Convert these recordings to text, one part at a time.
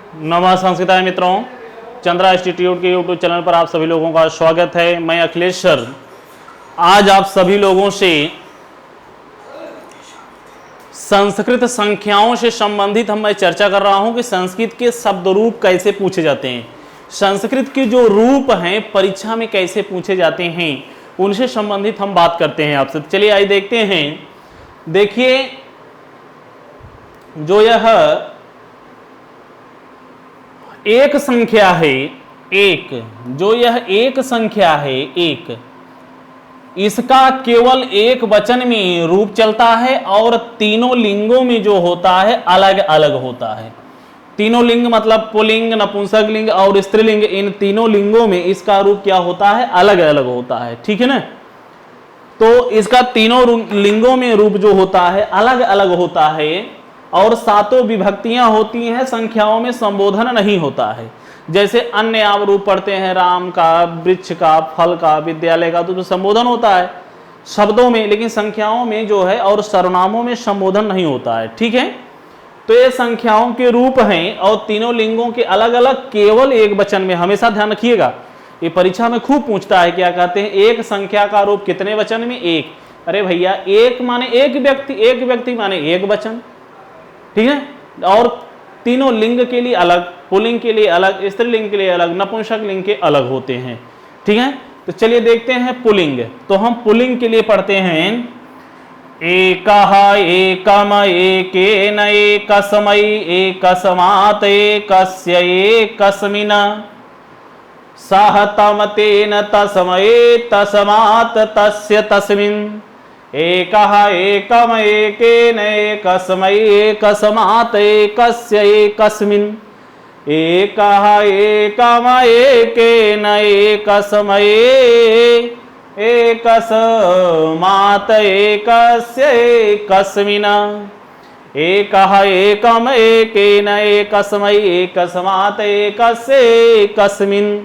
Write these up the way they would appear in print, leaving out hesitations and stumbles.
नमः संस्कृताय मित्रों, चंद्रा इंस्टीट्यूट के यूट्यूब चैनल पर आप सभी लोगों का स्वागत है। मैं अखिलेश सर आज आप सभी लोगों से संस्कृत संख्याओं से संबंधित मैं चर्चा कर रहा हूं कि संस्कृत के शब्द रूप कैसे पूछे जाते हैं, संस्कृत के जो रूप हैं परीक्षा में कैसे पूछे जाते हैं, उनसे संबंधित हम बात करते हैं आपसे। चलिए आइए देखते हैं। देखिए, जो यह एक संख्या है, एक, जो यह एक संख्या है एक, इसका केवल एक वचन में रूप चलता है और तीनों लिंगों में जो होता है अलग अलग होता है। तीनों लिंग मतलब पुल्लिंग, नपुंसक लिंग और स्त्रीलिंग, इन तीनों लिंगों में इसका रूप क्या होता है, अलग अलग होता है। ठीक है ना। तो इसका तीनों लिंगों में रूप जो होता है अलग अलग होता है और सातों विभक्तियां होती हैं, संख्याओं में संबोधन नहीं होता है। जैसे अन्य आप रूप पढ़ते हैं, राम का, वृक्ष का, फल का, विद्यालय का, तो संबोधन होता है शब्दों में, लेकिन संख्याओं में जो है और सर्वनामों में संबोधन नहीं होता है। ठीक है। तो ये संख्याओं के रूप हैं और तीनों लिंगों के अलग अलग केवल एक वचन में। हमेशा ध्यान रखिएगा, ये परीक्षा में खूब पूछता है, क्या कहते हैं, एक संख्या का रूप कितने वचन में, एक। अरे भैया, एक माने एक व्यक्ति, एक व्यक्ति माने एक वचन। ठीक है। और तीनों लिंग के लिए अलग, पुल्लिंग के लिए अलग, स्त्रीलिंग के लिए अलग, नपुंसक लिंग के अलग होते हैं। ठीक है। तो चलिए देखते हैं पुल्लिंग। तो हम पुल्लिंग के लिए पढ़ते हैं एकः एकम एकेन एकस्मै एकस्मात् एकस्य एकस्मिन् सः तं तेन तस्मै तस्मात् तस्य तस्मिन् एकः एकम एकेन एकस्मै एकस्मात् एकस्य एकस्मिन् एकः एकम एकेन एकस्मै एकस्मात् एकस्य एकस्मिन् एकः एकम एकेन एकस्मै एकस्मात् एकस्य एकस्मिन्।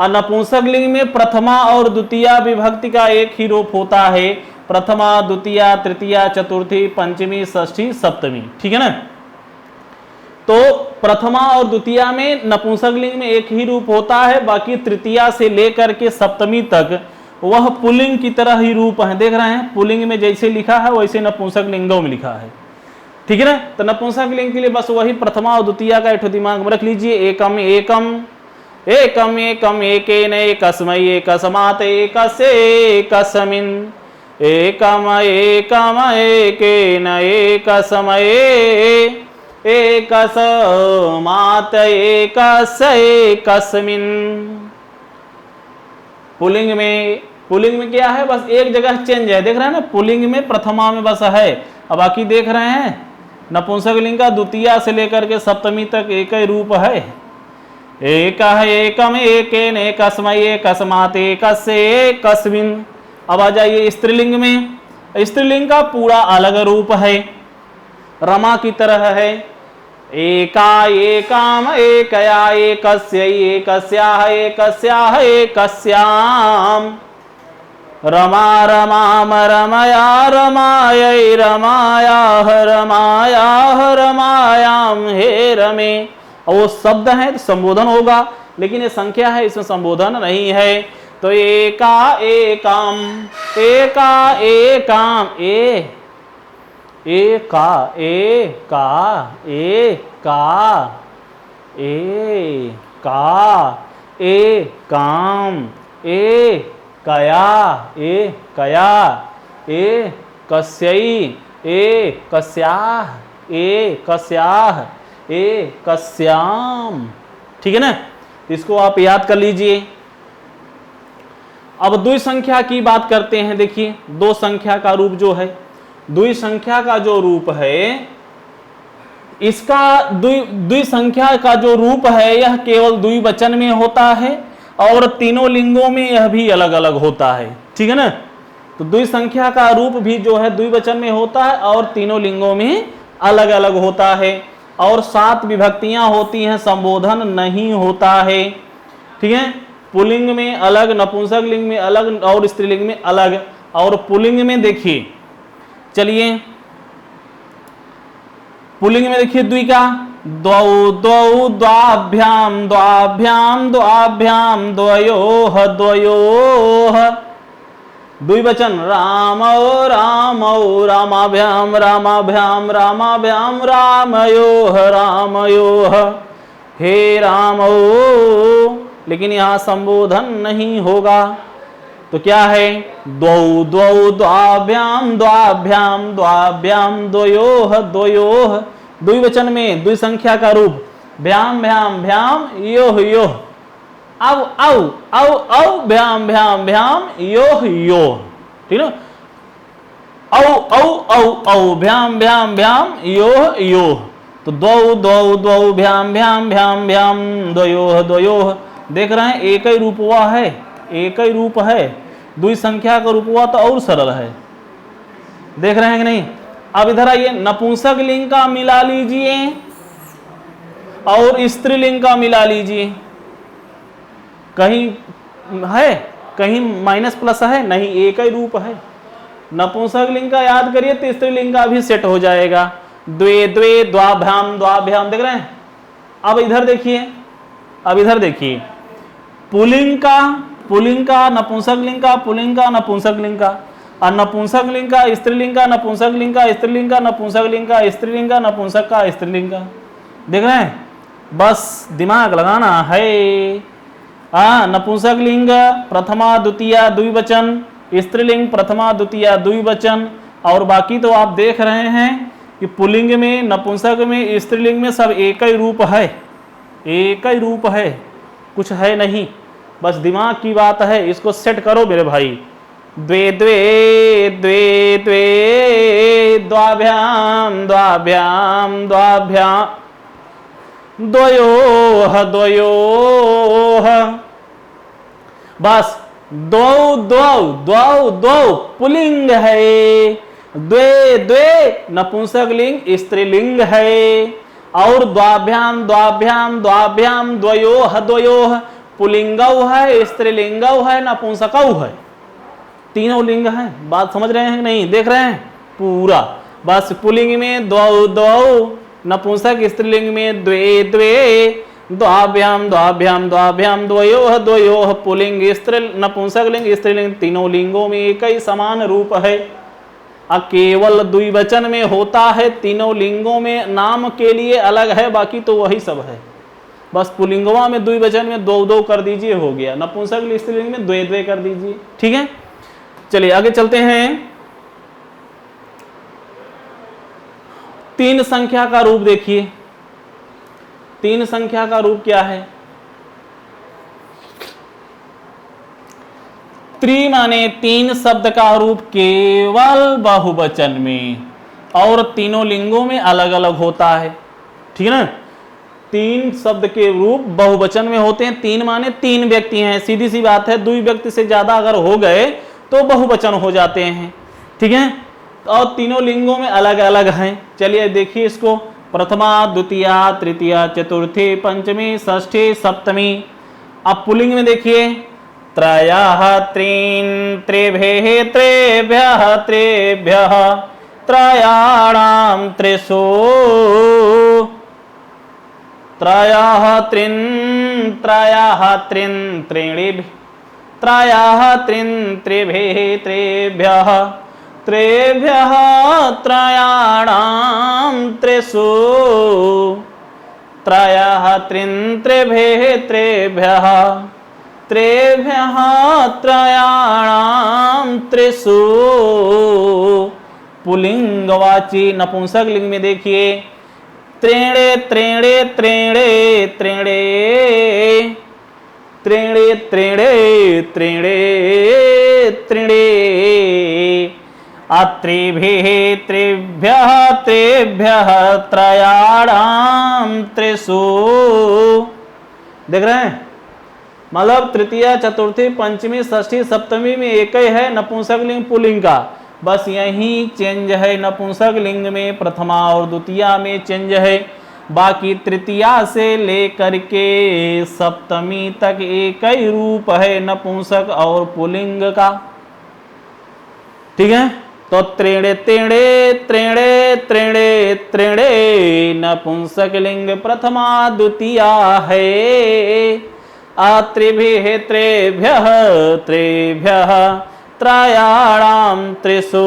नपुंसक लिंग में प्रथमा और द्वितीया विभक्ति का एक ही रूप होता है, प्रथमा, द्वितीया, तृतीया, चतुर्थी, पंचमी, षष्ठी, सप्तमी। ठीक है ना। तो प्रथमा और द्वितीया में नपुंसक लिंग में एक ही रूप होता है, बाकी तृतीया से लेकर के सप्तमी तक वह पुल्लिंग की तरह ही रूप है। देख रहे हैं, पुल्लिंग में जैसे लिखा है वैसे नपुंसक लिंगों में लिखा है। ठीक है ना। तो नपुंसक लिंग के लिए बस वही प्रथमा और द्वितीया का एक दिमाग में रख लीजिए। एकम एकम एकम एकम एकेन एकस्मै एकस्मात् एकस्य एकस्मिन् एकम एकम एकेन एकस्मै एकस्मात् एकस्य एकस्मिन्। पुल्लिंग में क्या है, बस एक जगह चेंज है। देख रहे हैं ना, पुल्लिंग में प्रथमा में बस है, अब बाकी देख रहे हैं नपुंसक लिंग का द्वितीया से लेकर के सप्तमी तक एक ही रूप है। एकः एकम एकेन एकस्मै एकस्मात् एकस्य एकस्मिन्। अब आ जाइए स्त्रीलिंग में। स्त्रीलिंग का पूरा अलग रूप है, रमा की तरह है। एका एकाम एकया एकस्य एकस्याः एकस्याः एकस्याम् रमा रमाम रमया रमायै रमायाः रमायाः रमायाम हे रमे। और वो शब्द है तो संबोधन होगा, लेकिन ये संख्या है, इसमें संबोधन नहीं है। तो एका एकाम, एका एकाम, एका एका एका एका एकाम एकया एकया एकस्यै एकस्याः एकस्याः एकस्याम। ठीक है ना। इसको आप याद कर लीजिए। अब द्वि संख्या की बात करते हैं। देखिए, दो संख्या का रूप जो है, द्वि संख्या का जो रूप है, इसका द्वि संख्या का जो रूप है यह केवल द्विवचन में होता है और तीनों लिंगों में यह भी अलग अलग होता है। ठीक है ना। तो द्वि संख्या का रूप भी जो है द्विवचन में होता है और तीनों लिंगों में अलग अलग होता है और 7 विभक्तियां होती हैं, संबोधन नहीं होता है। ठीक है। पुल्लिंग में अलग, नपुंसक लिंग में अलग और स्त्रीलिंग में अलग। और पुल्लिंग में देखिए, चलिए पुल्लिंग में देखिए द्विका, द्वौ द्वौ द्वाभ्याम द्वाभ्याम द्वाभ्याम द्वयोः द्वयोः। द्विवचन रामौ रामौ रामाभ्याम रामाभ्याम रामाभ्याम रामयोः रामयोः। हे रामौ, लेकिन यहां संबोधन नहीं होगा तो क्या है? द्वौ द्वौ द्वाभ्याम द्वाभ्याम द्वाभ्याम द्वयोः द्वयोः। द्विवचन में द्विसंख्या का रूप भ्याम भ्याम भ्याम योह योह। औ औ औ औ भ्याम भ्याम भ्याम योह योह। ठीक है, औ औ औ औ भ्याम भ्याम भ्याम योह योह। तो द्वौ द्वौ द्वौ भ्याम भ्याम भ्याम भ्याम द्वयोः द्वयोः। देख रहे हैं, एक ही रूप हुआ है, एक ही रूप है। द्विसंख्या का रूप हुआ तो और सरल है। देख रहे हैं कि नहीं? अब इधर आइए, नपुंसक लिंग का मिला लीजिए और स्त्रीलिंग का मिला लीजिए। कहीं है, कहीं माइनस प्लस है? नहीं, एक ही रूप है। नपुंसक लिंग का याद करिए तो स्त्रीलिंग का भी सेट हो जाएगा। द्वे द्वे द्वाभ्याम द्वाभ्याम। देख रहे हैं? अब इधर देखिए, अब इधर देखिए, पुल्लिंग का नपुंसक लिंग का, पुल्लिंग का नपुंसक लिंग का, और नपुंसक लिंग का स्त्रीलिंग का, नपुंसक लिंग का स्त्रीलिंग का, नपुंसक लिंग का स्त्रीलिंग का, नपुंसक का स्त्रीलिंग का। देख रहे हैं? बस दिमाग लगाना है। नपुंसक लिंग प्रथमा द्वितीया द्विवचन, स्त्रीलिंग प्रथमा द्वितीया द्विवचन, और बाकी तो आप देख रहे हैं कि पुल्लिंग में, नपुंसक में, स्त्रीलिंग में सब एक ही रूप है, एक ही रूप है, कुछ है नहीं। बस दिमाग की बात है, इसको सेट करो मेरे भाई। द्वे द्वे द्वे द्वे द्वाभ्याम द्वाभ्याम द्वाभ्याम द्वयोः द्वयोः। बस द्वौ द्वौ द्वौ द्वौ पुल्लिंग है, द्वे द्वे नपुंसक लिंग स्त्रीलिंग है, और द्वाभ्याम द्वाभ्याम द्वाभ्याम द्वयोः द्वयोः पुल्लिंगौ है, स्त्रीलिंगौ है, नपुंसकौ है। तीनों लिंग हैं। बात समझ रहे हैं नहीं? देख रहे हैं पूरा? बस पुल्लिंग में द्वौ द्वौ, नपुंसक स्त्रीलिंग में द्वे द्वे, द्वाभ्याम द्वाभ्याम द्वाभ्याम द्वयोः द्वयोः पुल्लिंग स्त्री नपुंसक लिंग स्त्रीलिंग, तीनों लिंगों में एक ही समान रूप है। केवल द्विवचन में होता है, तीनों लिंगों में नाम के लिए अलग है, बाकी तो वही सब है। बस पुल्लिंगवा में द्विवचन में दो दो कर दीजिए, हो गया। नपुंसक स्त्रीलिंग में द्वे द्वे कर दीजिए। ठीक है, चलिए आगे चलते हैं। तीन संख्या का रूप देखिए। तीन संख्या का रूप क्या है? त्रि माने तीन शब्द का रूप केवल बहुवचन में, और तीनों लिंगों में अलग अलग होता है। ठीक है ना? तीन शब्द के रूप बहुवचन में होते हैं। तीन माने तीन व्यक्ति हैं, सीधी सी बात है। दो व्यक्ति से ज्यादा अगर हो गए तो बहुवचन हो जाते हैं। ठीक है, और तीनों लिंगों में अलग अलग हैं। चलिए देखिए इसको। प्रथमा द्वितीया तृतीया चतुर्थी पंचमी षष्ठी सप्तमी। अब पुल्लिंग में देखिए, त्रयः त्रीन् त्रिभिः त्रिभ्यः त्रिभ्यः त्रयाणां त्रिषु, त्रयः त्रीन् त्रयः त्रीन् त्रीणिभिः त्रयः त्रीन् त्रिभिः त्रिभ्यः त्रिभ्यः त्रयाणां त्रिषु, त्रयः त्रीन् त्रिभिः त्रिभ्यः त्रिभ्यः त्रयाणां त्रिषु। पुल्लिंगवाची नपुंसक लिंग में देखिए, त्रीणे त्रीणे त्रीणे त्रीणे त्रीणे त्रीणे त्रीणे त्रीणे, त्रिभिः त्रिभ्यः त्रिभ्यः त्रयाणां त्रिषु। देख रहे हैं? मतलब तृतीया चतुर्थी पंचमी षष्ठी सप्तमी में एक ही है नपुंसक लिंग पुल्लिंग का। बस यही चेंज है, नपुंसक लिंग में प्रथमा और द्वितीया में चेंज है। बाकी तृतीया से लेकर के सप्तमी तक एक ही रूप है नपुंसक और पुल्लिंग का। ठीक है, तो त्रेणे त्रेणे त्रेणे त्रेणे त्रेणे नपुंसक लिंग प्रथमा द्वितीया है। त्रिभिः त्रेभ्यः त्रेभ्यः त्रयाणां त्रिषु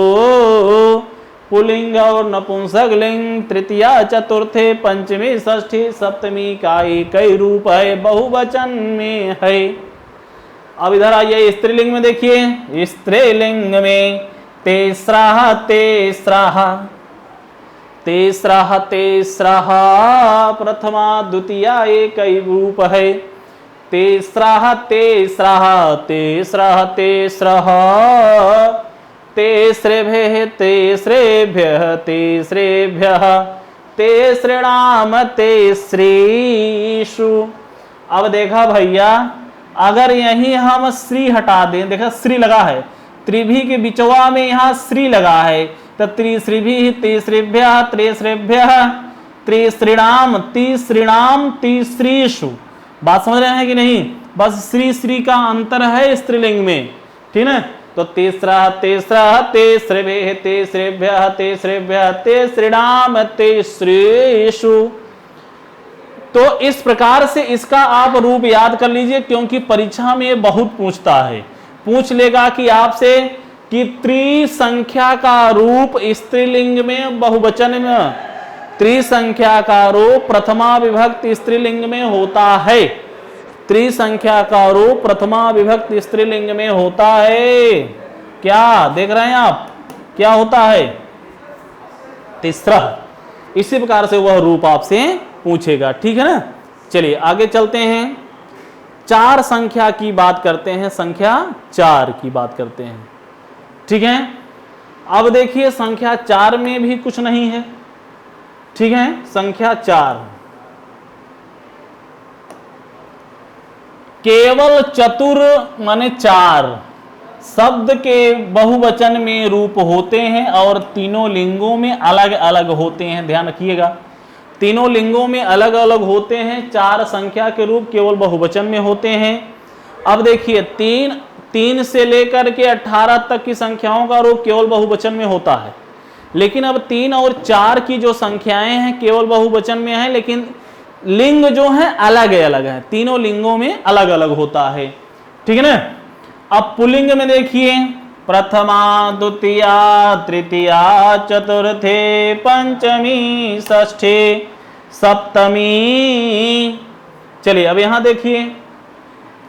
पुलिंग और नपुंसक लिंग तृतीया चतुर्थे पंचमी षष्ठी सप्तमी का एक ही रूप है, बहुवचन में है। अब इधर आइए स्त्रीलिंग में, देखिए स्त्रीलिंग में तेसरा तेसरा तेसरा तेसरा प्रथमा द्वितीया एक ही रूप है। तेसरा तेसरा तेसरा तेसरा तेसरेभ्यः तेसरेभ्यः तेसरेभ्यः तेसृणाम तेसरीषु। अब देखा भैया, अगर यही हम श्री हटा दें, देखा श्री लगा है, त्रिभी के बिचवा में यहाँ श्री लगा है, तो त्रिश्रीभिः तीसरेभ्यः त्रिश्रेभ्यः त्रिश्रीणाम तीसृणाम तीसरीषु। बात समझ रहे हैं कि नहीं? बस श्री श्री का अंतर है स्त्रीलिंग में, ठीक है। तो तीसरा तीसरा तेसरेभ्यः तेसरेभ्यः तेसरेभ्यः तेसृणाम तेसरीषु। तो इस प्रकार से इसका आप रूप याद कर लीजिए, क्योंकि परीक्षा में बहुत पूछता है। पूछ लेगा कि आपसे कि त्रिसंख्या का रूप स्त्रीलिंग में बहुवचन में, त्रिसंख्या का रूप प्रथमा विभक्त स्त्रीलिंग में होता है। त्रिसंख्या का रूप प्रथमा विभक्त स्त्रीलिंग में होता है। क्या देख रहे हैं आप, क्या होता है? तीसरा। इसी प्रकार से वह रूप आपसे पूछेगा, ठीक है ना। चलिए आगे चलते हैं, चार संख्या की बात करते हैं, संख्या 4 की बात करते हैं, ठीक है। अब देखिए संख्या 4 में भी कुछ नहीं है, ठीक है। संख्या 4 केवल चतुर माने 4 शब्द के बहुवचन में रूप होते हैं और तीनों लिंगों में अलग अलग होते हैं। ध्यान रखिएगा, तीनों लिंगों में अलग अलग होते हैं। 4 संख्या के रूप केवल बहुवचन में होते हैं। अब देखिए 3 से लेकर के 18 तक की संख्याओं का रूप केवल बहुवचन में होता है, लेकिन अब 3 और 4 की जो संख्याएं हैं केवल बहुवचन में है, लेकिन लिंग जो है अलग अलग है, तीनों लिंगों में अलग अलग होता है, ठीक है ना। अब पुल्लिंग में देखिए प्रथमा द्वितीया तृतीया चतुर्थे पंचमी षष्ठी सप्तमी। चलिए अब यहां देखिए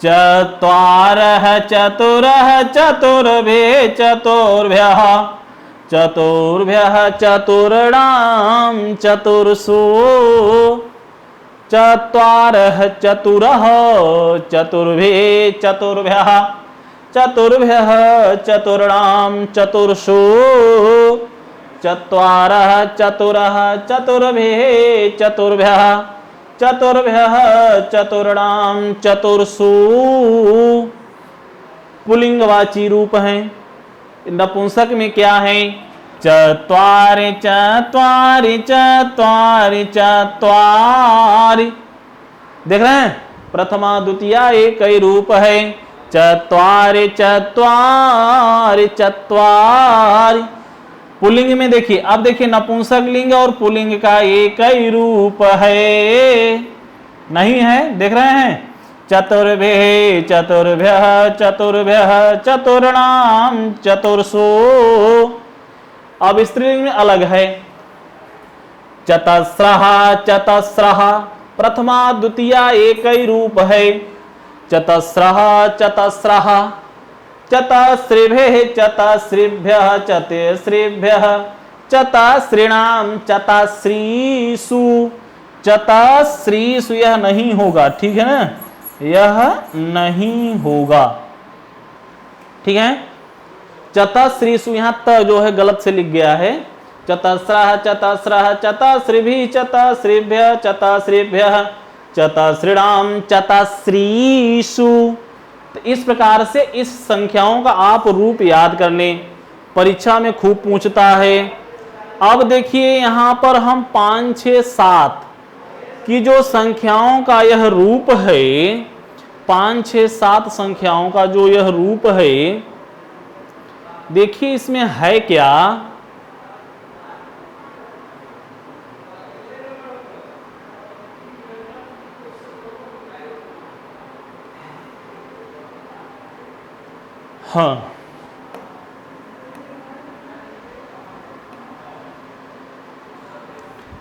चत्वारः चतुरः चतुर्भ्यः चतुर्भ्यः चतुर्भ्यः चतुर्णाम चतुर्षु चत्वारः चतुरः चतुर्भ्यः चतुर्भ्यः चतुर्भ्यः चतुर्णाम चतुर्षु चत्वारः चतुरः चतुर्भ्यः चतुर्भ्यः चतुर्भ्यः चतुर्णाम चतुर्षु पुल्लिंगवाची रूप हैं। नपुंसक में क्या है? चत्वारि चत्वारि चत्वारि चत्वारि। देख रहे हैं, प्रथमा द्वितीया एक ही रूप है। चत्वारि चत्वारि चत्वारि। पुल्लिंग में देखिए, अब देखिए नपुंसक लिंग और पुल्लिंग का एक ही रूप है, नहीं है? देख रहे हैं, चतुर्भ्यः चतुर्भ्यः चतुर्भ्यः चतुर्णाम चतुर्षु। अब स्त्रीलिंग में अलग है। चतस्रः चतस्रः, प्रथमा द्वितीया एक ही रूप है। चतस्रः चतस्रः चतस्रिभ्यः चतस्रिभ्यः चतस्रिभ्यः चतस्रिणाम चतस्रीषु। चतस्रीषु यह नहीं होगा, ठीक है ना, यह नहीं होगा, ठीक है। चतस्रीषु यहाँ त जो है गलत से लिख गया है। चतस्रः चतस्रः चतस्रिभिः चतस्रिभ्यः चतस्रिभ्यः चतस्रिणाम चतस्रीषु। तो इस प्रकार से इस संख्याओं का आप रूप याद कर लें, परीक्षा में खूब पूछता है। अब देखिए यहाँ पर हम 5 6 7 की जो संख्याओं का यह रूप है, 5 6 7 संख्याओं का जो यह रूप है, देखिए इसमें है क्या, हाँ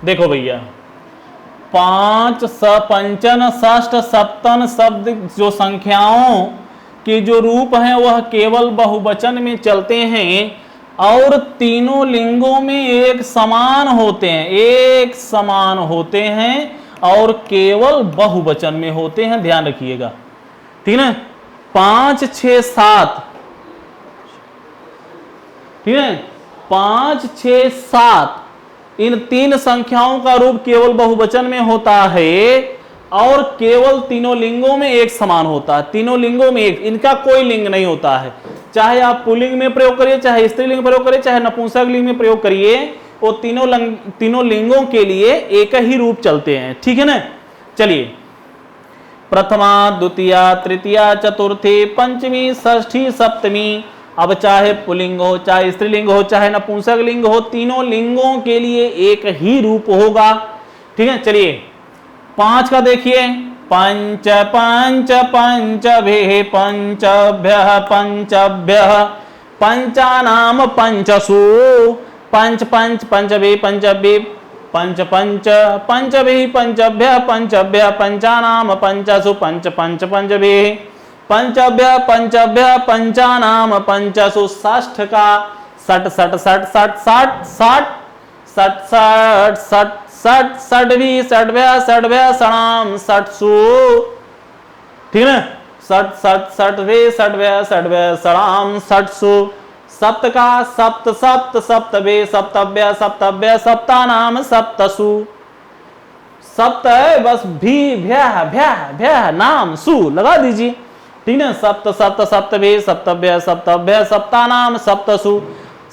देखो भैया, 5 पंचन षष्ठ सप्तन शब्द जो संख्याओं के जो रूप हैं वह केवल बहुवचन में चलते हैं और तीनों लिंगों में एक समान होते हैं, एक समान होते हैं और केवल बहुवचन में होते हैं, ध्यान रखिएगा, ठीक है। 5 6 7, ठीक है, 5 6 7 इन तीन संख्याओं का रूप केवल बहुवचन में होता है और केवल तीनों लिंगों में एक समान होता है, तीनों लिंगों में एक, इनका कोई लिंग नहीं होता है, चाहे आप पुल्लिंग में प्रयोग करिए, चाहे स्त्रीलिंग में प्रयोग करिए, चाहे नपुंसक लिंग में प्रयोग करिए, वो तीनों लिंगों के लिए एक ही रूप चलते हैं, ठीक है ना। चलिए, प्रथमा द्वितीया तृतीया चतुर्थी पंचमी षष्ठी सप्तमी, अब चाहे पुल्लिंग हो, चाहे स्त्रीलिंग हो, चाहे नपुंसक लिंग हो, तीनों लिंगों के लिए एक ही रूप होगा, ठीक है। चलिए 5 का देखिए, पंच पंच पंचभे पंचभ्यः पंचभ्यः पंचानाम पंचसु, पंच पंच पंचभे पंचभे पंच पंच पंचभे पंचभ्यः पंचभ्यः पंचानाम पंचसु, पंच पंच पंचभे पंचभ्य पंचभ्य पंचानाम पंचसु, षष्ठ का सट सट सट सट सट सट सट सट सट सट षड्भी षड्भ्य षड्भ्य षणाम षट्सु, ठीक है, सट सट षड्भे षड्भ्य षड्भ्य षणाम षट्सु, सप्त का सप्त सप्त सप्तभे सप्तभ्य सप्तभ्य सप्तानाम सप्तसु, सप्त है बस भी भ्य भ्य भ्य नाम सु लगा दीजिए, ठीक है, सप्त सप्त सप्तभे सप्तभ्य सप्तभ्य सप्तानाम सप्तसु,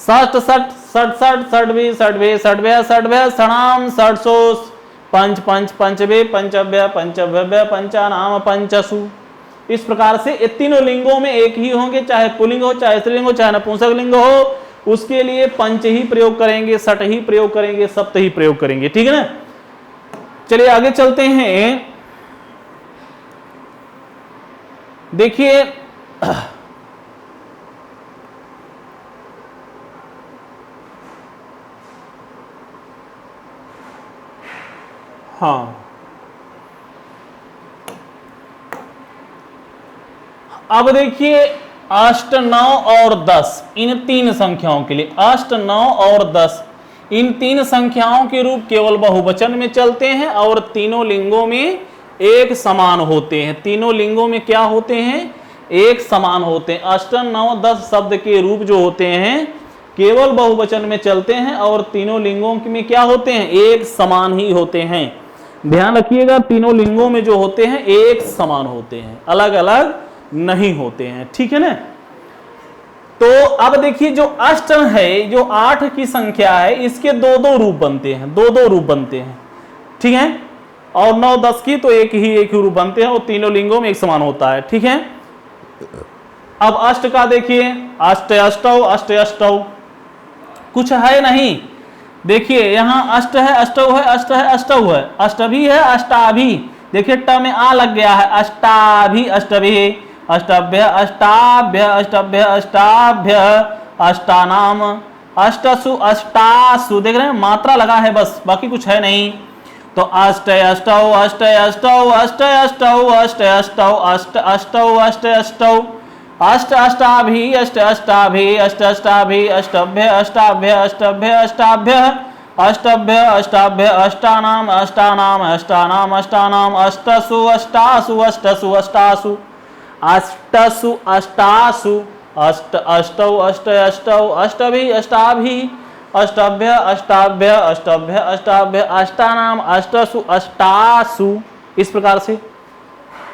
षष्ठ षट षट षट षड्भी षड्भे षड्भ्य षड्भ्य षणाम षट्सु, पंच पंच पंचभे पंचभ्य पंचभ्य पंचानाम पंचसु। इस प्रकार से ये तीनों लिंगों में एक ही होंगे, चाहे पुल्लिंग हो, चाहे स्त्रीलिंग हो, चाहे नपुंसक लिंग हो, उसके लिए पंच ही प्रयोग करेंगे, सट ही प्रयोग करेंगे, सप्त ही प्रयोग करेंगे, ठीक है ना। चलिए आगे चलते हैं, देखिए हाँ, अब देखिए अष्ट 9 और 10 इन तीन संख्याओं के लिए, अष्ट 9 और 10 इन तीन संख्याओं के रूप केवल बहुवचन में चलते हैं और तीनों लिंगों में एक समान होते हैं, तीनों लिंगों में क्या होते हैं, एक समान होते हैं। अष्ट 9 10 शब्द के रूप जो होते हैं केवल बहुवचन में चलते हैं और तीनों लिंगों में क्या होते हैं, एक समान ही होते हैं, ध्यान रखिएगा, तीनों लिंगों में जो होते हैं एक समान होते हैं, अलग अलग नहीं होते हैं, ठीक है ना। तो अब देखिए जो अष्ट है, जो 8 की संख्या है, इसके दो दो रूप बनते हैं, दो दो रूप बनते हैं, ठीक है, और 9 10 की तो एक ही रूप बनते हैं और तीनों लिंगों में एक समान होता है, ठीक है। अब अष्ट का देखिए, अष्ट अष्टौ अष्ट अष्टौ, कुछ है नहीं, देखिए यहां अष्ट है, अष्टौ है, अष्ट है, अष्टौ है, अष्टभी है, अष्टाभी, देखिए ट में आ लग गया है, अष्टाभी अष्टभी अष्टभ्य अष्टाभ्य अष्टभ्य अष्टाभ्य अष्टानाम अष्टसु अष्टासु, देख रहे हैं मात्रा लगा है बस, बाकी कुछ है नहीं। तो अष्ट अष्टौ अष्ट अष्टौ अष्ट अष्टौ अष्ट अष्टौ अष्ट अष्टौ अष्ट अष्टौ अष्ट अष्टाभि अष्ट अष्टाभि अष्ट अष्टाभि अष्टभ्य अष्टाभ्य अष्टभ्य अष्टाभ्य अष्टभ्य अष्टाभ्य अष्टानाम अष्टानाम अष्टानाम अष्टानाम अष्टसु अष्टासु अष्टसु अष्टासु अष्टसु अष्टासु अष्ट अष्टौ अष्ट अष्टौ अष्टभि अष्टाभि अष्टभ्य अष्टाभ्य अष्टभ्य अष्टाभ्य अष्टानाम अष्टसु अष्टासु, इस प्रकार से।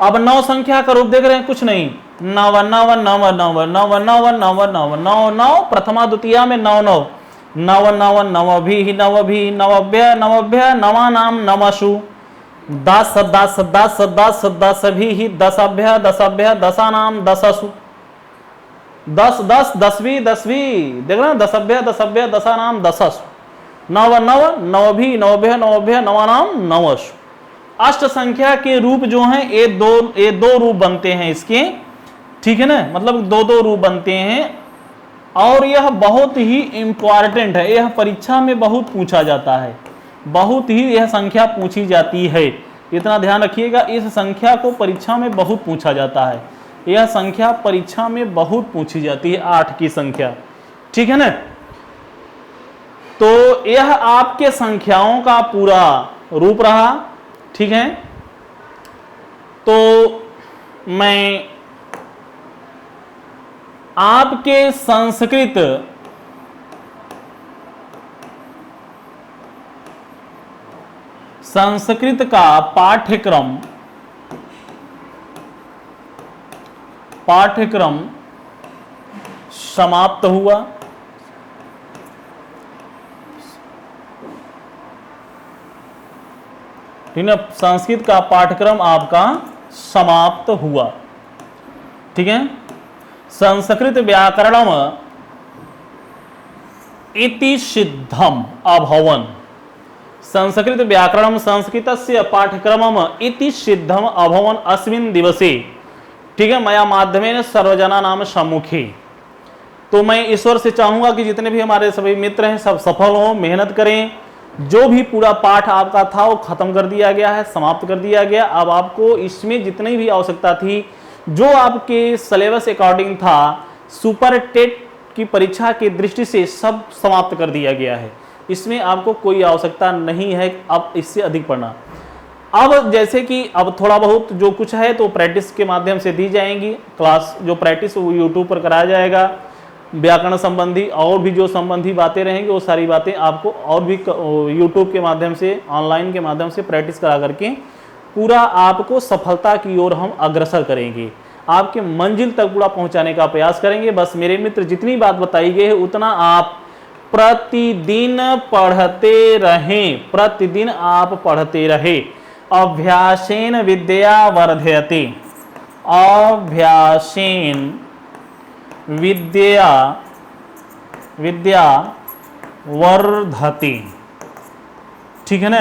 अब 9 संख्या का रूप देख रहे हैं, कुछ नहीं, नव नव नव नव नव नव नव नव नव नव, प्रथमा द्वितीया में 9 9 नव नव नवभि नवभि नवभ्य नवभ्य नवानाम नमसु, 10 10 10 10 10 भी दसभ्य दसभ्य दसानाम दससु, 10 10 10वीं 10वीं, देख रहे ना, दसभ्य दसभ्य दशानाम दशस, नव नव नवभी नवभ्य नवभ्य नवानाम नवश। अष्ट संख्या के रूप जो हैं ये दो रूप बनते हैं इसके, ठीक है ना, मतलब दो दो रूप बनते हैं। और यह बहुत ही इंपॉर्टेंट है, यह परीक्षा में बहुत पूछा जाता है, बहुत ही यह संख्या पूछी जाती है, इतना ध्यान रखिएगा। इस संख्या को परीक्षा में बहुत पूछा जाता है, यह संख्या परीक्षा में बहुत पूछी जाती है, 8 की संख्या, ठीक है ना। तो यह आपके संख्याओं का पूरा रूप रहा, ठीक है। तो मैं आपके संस्कृत का पाठ्यक्रम समाप्त हुआ। ठीक है, संस्कृत का पाठ्यक्रम आपका समाप्त हुआ, ठीक है। संस्कृत व्याकरणम इति सिद्धम अभवन, संस्कृत व्याकरणम संस्कृतस्य पाठ्यक्रमम इति सिद्धम अभवन अस्मिन् दिवसे, ठीक है, मया माध्यमेन सर्वजना नाम सम्मुखे। तो मैं ईश्वर से चाहूंगा कि जितने भी हमारे सभी मित्र हैं सब सफल हों, मेहनत करें। जो भी पूरा पाठ आपका था वो खत्म कर दिया गया है, समाप्त कर दिया गया। अब आपको इसमें जितनी भी आवश्यकता थी, जो आपके सिलेबस अकॉर्डिंग था, सुपर टेट की परीक्षा की दृष्टि से सब समाप्त कर दिया गया है। इसमें आपको कोई आवश्यकता नहीं है अब इससे अधिक पढ़ना। अब जैसे कि अब थोड़ा बहुत जो कुछ है तो प्रैक्टिस के माध्यम से दी जाएंगी क्लास, जो प्रैक्टिस वो यूट्यूब पर कराया जाएगा। व्याकरण संबंधी और भी जो संबंधी बातें रहेंगी वो सारी बातें आपको और भी यूट्यूब के माध्यम से, ऑनलाइन के माध्यम से प्रैक्टिस करा करके पूरा आपको सफलता की ओर हम अग्रसर करेंगे, आपके मंजिल तक पूरा पहुंचाने का प्रयास करेंगे। बस मेरे मित्र जितनी बात बताई गई है उतना आप प्रतिदिन पढ़ते रहें, प्रतिदिन आप पढ़ते रहे। अभ्यासेन विद्या वर्धयते, अभ्यासेन विद्या वर्धते, ठीक है ना।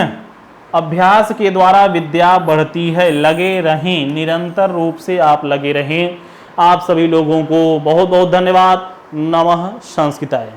अभ्यास के द्वारा विद्या बढ़ती है, लगे रहें, निरंतर रूप से आप लगे रहें। आप सभी लोगों को बहुत बहुत धन्यवाद। नमः संस्कृताय।